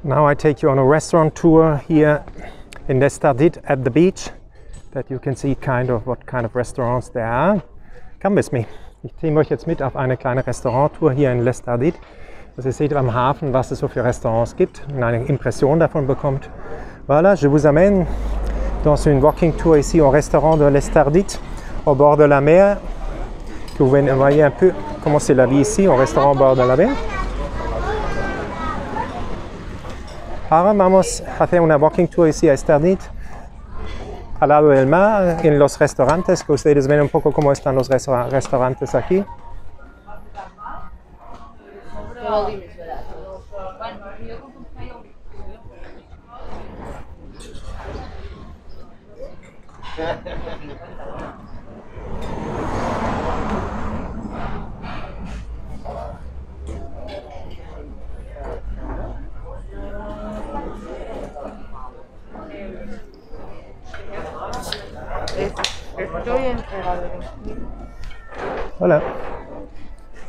Now I take you on a restaurant tour here in Estartit at the beach, that you can see kind of what kind of restaurants there are. Come with me. Ich nehme euch jetzt mit auf eine kleine Restauranttour hier in Estartit. Also ihr seht am Hafen, was es so für Restaurants gibt und eine Impression davon bekommt. Voilà, je vous amène dans une walking tour ici au restaurant de l'Estartit, au bord de la mer. Vous voyez un peu comment c'est la vie ici, au restaurant au bord de la mer. Ahora vamos a hacer una walking tour ici a Estartit, al lado del mar, en los restaurantes, que ustedes ven un poco cómo están los restaurantes aquí. Hola.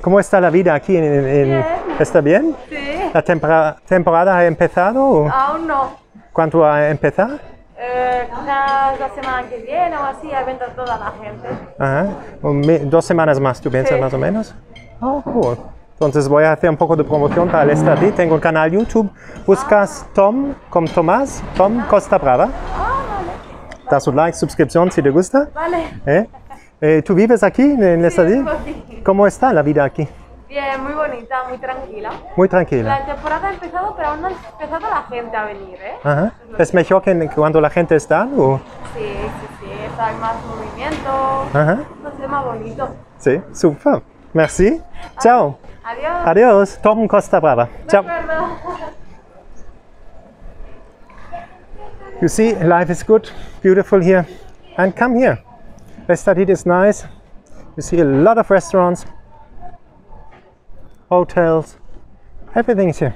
¿Cómo está la vida aquí Bien. ¿Está bien? Sí. ¿La temporada ha empezado? ¿O Aún no. ¿Cuánto va a empezar? Quizás la semana que viene o así, a ver toda la gente. Ajá. 2 semanas más, ¿tú piensas Sí. más o menos? Oh, cool. Entonces voy a hacer un poco de promoción para el Estartit. Tengo un canal YouTube. Buscas Tom, como Tomás, Tom Costa Brava. Vale. Das un like, suscripción si te gusta. Vale. ¿Tú vives aquí en Estartit? vivo aquí. ¿Cómo está la vida aquí? Bien, muy bonita, muy tranquila. Muy tranquila. La temporada ha empezado, pero aún no ha empezado la gente a venir, ¿eh? Ajá. ¿Es mejor que cuando la gente está? ¿O? Sí, está hay más movimiento. Ajá. Un tema bonito. Sí, super. Merci. Ciao. Adiós. Adiós. Tom Costa Brava. Ciao. De acuerdo. You see, life is good, beautiful here. And come here. Estartit is nice. You see a lot of restaurants, hotels, everything is here.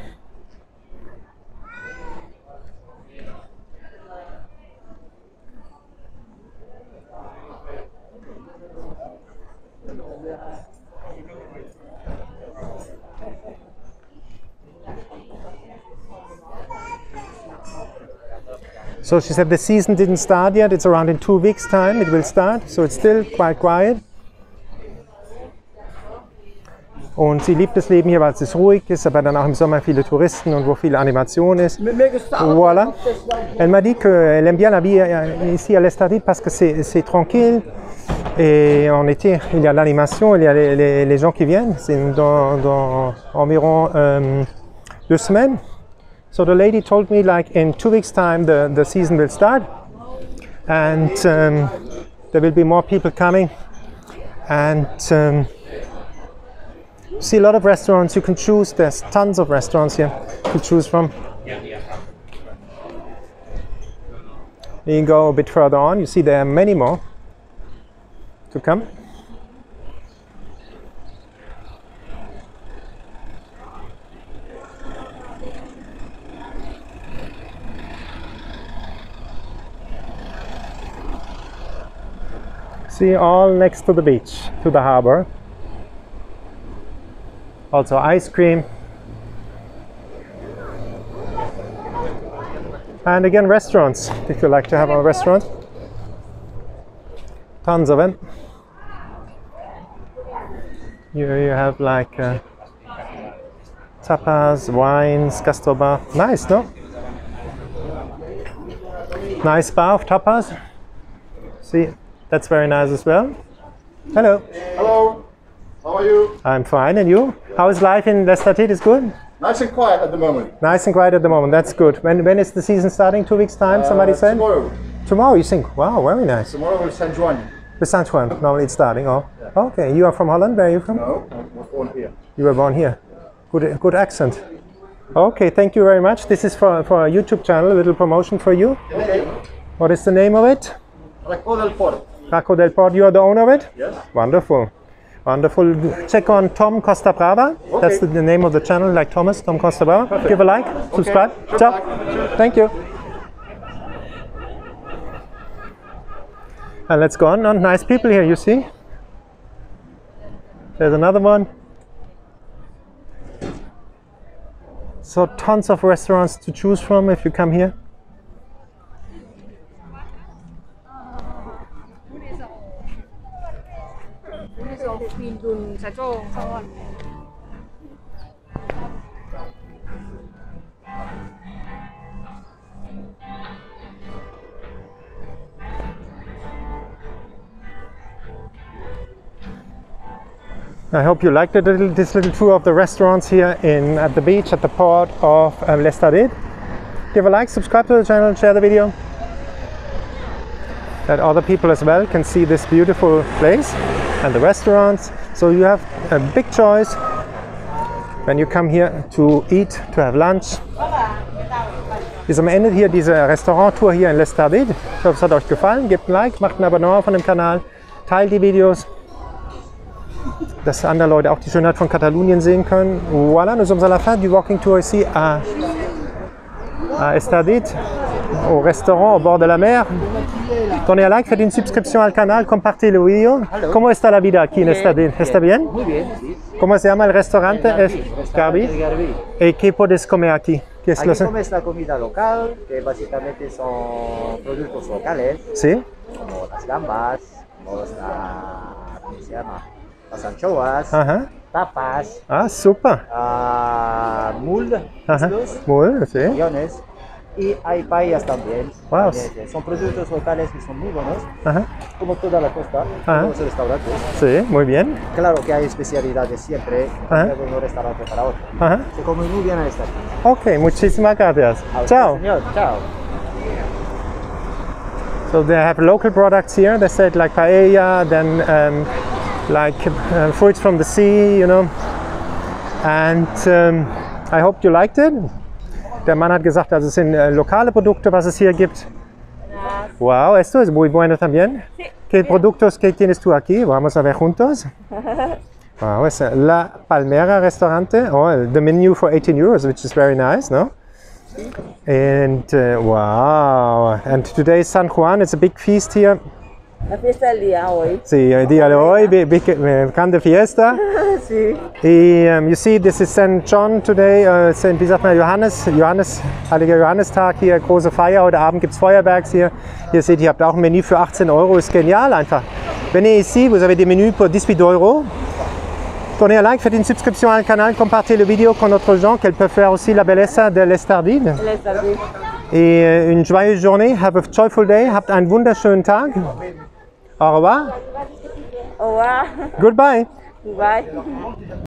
So she said the season didn't start yet, it's around in 2 weeks' time it will start, so it's still quite quiet. Und sie liebt das Leben hier, weil es ruhig ist, aber dann auch im Sommer viele Touristen und wo viel Animation ist. Voilà. Elle m'a dit qu'elle aime bien la vie ici à l'Estartit parce que c'est tranquille. Et en été, il y a l'animation, il y a les gens qui viennent. C'est dans environ 2 semaines. So the lady told me like in 2 weeks' time the season will start. And there will be more people coming. And see a lot of restaurants you can choose. There's tons of restaurants here to choose from. You go a bit further on, you see there are many more to come. See, all next to the beach, to the harbor. Also ice cream. And again, restaurants, if you like to have a restaurant. Tons of them. You have like tapas, wines, Costa Brava. Nice, no? Nice bar of tapas. See, that's very nice as well. Hello. Hello. How are you? I'm fine, and you? How is life in Estartit? Is good? Nice and quiet at the moment. Nice and quiet at the moment, that's good. When is the season starting? 2 weeks' time, somebody said? Tomorrow. Tomorrow, you think? Wow, very nice. Tomorrow is San Juan. The San Juan, normally it's starting, oh. Yeah. Okay, you are from Holland, where are you from? No, I was born here. You were born here. Good accent. Okay, thank you very much. This is for a YouTube channel, a little promotion for you. Okay. What is the name of it? Racco del Porto. Racco del Porto, you are the owner of it? Yes. Wonderful. Wonderful. Check on Tom Costa Brava. Okay. That's the name of the channel, like Thomas, Tom Costa Brava. Perfect. Give a like, subscribe. Sure. Ciao. Sure. Thank you. And let's go on. Nice people here, you see. There's another one. So tons of restaurants to choose from if you come here. I hope you liked this little tour of the restaurants here at the beach, at the port of Estartit. Give a like, subscribe to the channel, share the video, that other people as well can see this beautiful place and the restaurants. So you have a big choice when you come here to eat, to have lunch. Wir sind am Ende hier diese Restauranttour hier in Estartit. Ich hoffe, es hat euch gefallen. Gebt ein Like, macht ein Abonnement von dem Kanal, teilt die Videos, dass andere Leute auch die Schönheit von Katalonien sehen können. Voilà, nous sommes à la fin du walking tour ici à Estartit, au restaurant au bord de la mer. Donnez un like, faites une subscription al canal, compartez le video. ¿Cómo está la vida aquí en Estartit? ¿Está bien? Muy bien, sí. ¿Cómo se llama el restaurante? Es Garbi. ¿Y qué puedes comer aquí? ¿Qué es Aquí comes la comida local, que básicamente son productos locales, ¿Sí? como las gambas, como ¿cómo se llama? Las anchoas, Ajá. tapas, Ah, super. mul, Ajá. islos, Muy, sí. millones, y hay paellas también. Wow. También, son productos locales que son muy buenos, Ajá. como toda la costa, Ajá. todos los restaurantes. Sí, muy bien. Claro que hay especialidades siempre, Ajá. de un restaurante para otro. Ajá. Se come muy bien a esta. Ok, muchísimas gracias. A usted, Ciao. señor. Chao. So they have local products here. They said like paella, then like fruits from the sea, you know. And I hope you liked it. Der Mann hat gesagt, also es sind lokale Produkte, was es hier gibt. Wow, esto es muy bueno también. Sí. ¿Qué productos que tienes tú aquí? Vamos a ver juntos. Wow, es La Palmera restaurante. Oh, the menu for 18 euros, which is very nice, no? And wow, and today is San Juan. It's a big feast here. La fiesta del día hoy. Sí, el día de hoy, big grande fiesta. Sí. Y you see, this is St. John today, wie sagt man, Heiliger Johannistag hier, große Feier. Heute Abend gibt es Feuerwerks hier. Ihr seht, ihr habt auch ein Menü für 18 Euro, ist genial einfach. Venez ici, vous avez des menus pour 18 euros. Donnez un like, faites une subscription al canal, compartez le vidéo con d'autres gens qu'elles peuvent faire aussi la belleza de l'Estartit. Et une joyeuse journée, have a joyful day, habt einen wunderschönen Tag. Au revoir. Au revoir. Goodbye. Bye.